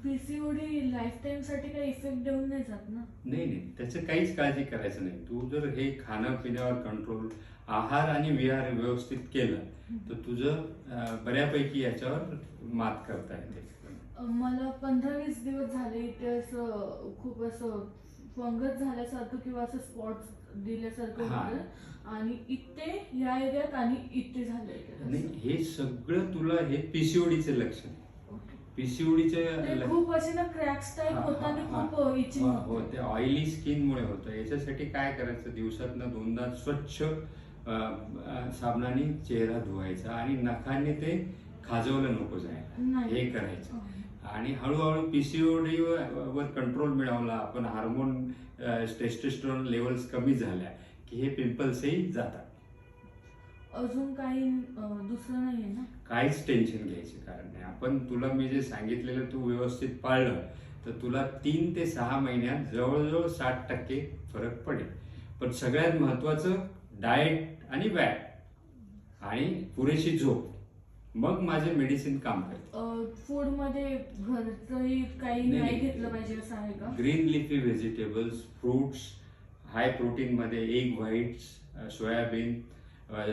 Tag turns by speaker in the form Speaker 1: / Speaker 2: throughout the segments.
Speaker 1: PCOD life time साठी काही effect देऊन नाही जात ना?
Speaker 2: नाही नाही, त्याचं काहीच काळजी करायचं नाही. तू जर हे खाणं पिण्यावर कंट्रोल, आहार आणि विहार व्यवस्थित केलं तर तुझं बऱ्यापैकी याच्यावर मात करता येते.
Speaker 1: मला 15-20 दिवस झाले इथे असं खूप असं फंगस झाल्यासारखं किंवा असं स्पॉट्स दिल्यासारखं
Speaker 2: हा.
Speaker 1: होतं आणि इथे या एरियात आणि इथे झालंय.
Speaker 2: नाही, हे सगळं तुला हे पीसीओडीचे लक्षण. पीसीओडीचे
Speaker 1: ते खूप असे ना क्रॅक्स टाइप होतं आणि खूप इचिंग
Speaker 2: हो, ते ऑइली स्किनमुळे होतं. याच्यासाठी काय करायचं, दिवसातनं 2दा स्वच्छ साबणाने चेहरा धुवायचा आणि नखाने ते खाजवलं नको जायला, हे करायचं. आणि हळूहळू पीसीओडी वर कंट्रोल मिळवला आपण, हार्मोन टेस्टोस्टेरोन लेवल्स कमी झाल्या की हे पिंपल्सही जातात.
Speaker 1: अजून काही दुसरं नाहीये ना?
Speaker 2: काहीच टेन्शन घ्यायचे कारण नाही. आपण तुला मी जे सांगितलेलं तू व्यवस्थित पाळलं तर तुला 3 ते 6 महिन्यात जवळजवळ 60% फरक पडेल. पण सगळ्यात महत्वाचं डाएट आणि व्यायाम आणि पुरेशी झोप, मग माझे मेडिसिन काम करते.
Speaker 1: फूड मध्ये घरचंही काही नाही घेतलं पाहिजे असं आहे का?
Speaker 2: Green leafy vegetables, fruits, high protein मध्ये एग व्हाईट्स, सोयाबीन,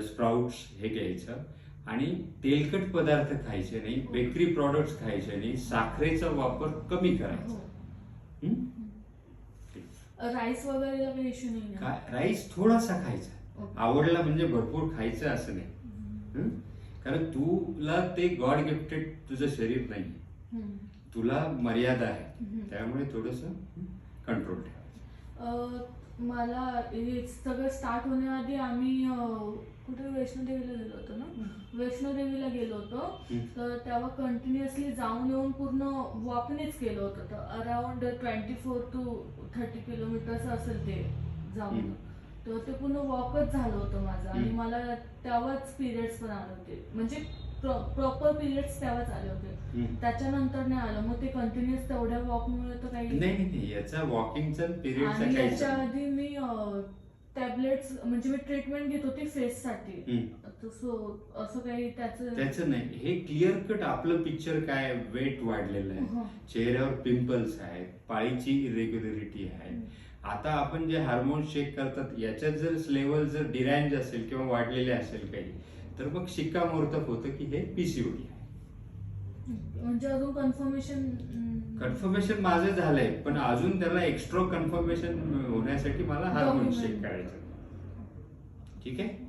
Speaker 2: स्प्राउट्स हे घ्यायचं. आणि तेलकट पदार्थ खायचे नाही, बेकरी प्रॉडक्ट्स खायचे नाही, साखरेचा वापर कमी करायचा.
Speaker 1: राईस वगैरे काही इश्यू नाही ना?
Speaker 2: राईस थोडासा खायचा, आवडला म्हणजे भरपूर खायचं असं नाही. कारण तुला ते गॉड गिफ्टेड तुझं शरीर नाही, तुला मर्यादा आहे, त्यामुळे थोडस कंट्रोल ठेवायचं.
Speaker 1: मला हे सगळं स्टार्ट होण्याआधी आम्ही कुठे वैष्णोदेवीला गेलो होतो ना? वैष्णोदेवीला गेलो होतो तर तेव्हा कंटिन्युअसली जाऊन येऊन पूर्ण वॉकनेच केलं होतं. तर अराउंड 24 to 30 किलोमीटर्स असेल ते जाऊन. तर ते पूर्ण वॉकच झालं होतं माझं. आणि मला तेव्हाच पिरियड्स पण आले होते, म्हणजे प्रॉपर पिरियड्स तेव्हाच आले होते, त्याच्यानंतर नाही आलं. मग ते कंटिन्युअस तेवढ्या वॉकमुळे तर काही
Speaker 2: नाही, याचा वॉकिंगचा पिरियडचा
Speaker 1: आणि
Speaker 2: काही
Speaker 1: याच्या आधी मी टॅबलेट्स म्हणजे मी ट्रीटमेंट घेत होती फेससाठी. असं काही
Speaker 2: त्याचं नाही. हे क्लिअर कट आपलं पिक्चर काय, वेट वाढलेलं आहे, चेहऱ्यावर पिंपल्स आहेत, पाळीची इरेग्युलरिटी आहे. आता आपण जे हार्मोन चेक करतात याच्यात जर लेवल जर डिरॅन्ज असेल किंवा वाढलेले असेल काही, तर मग शिक्कामोर्तब होतं की हे पीसीओडी आहे.
Speaker 1: म्हणजे अजून
Speaker 2: कन्फर्मेशन माझं झालंय, पण अजून त्याला एक्स्ट्रा कन्फर्मेशन होण्यासाठी मला हार्मोन चेक करायचं. ठीक आहे.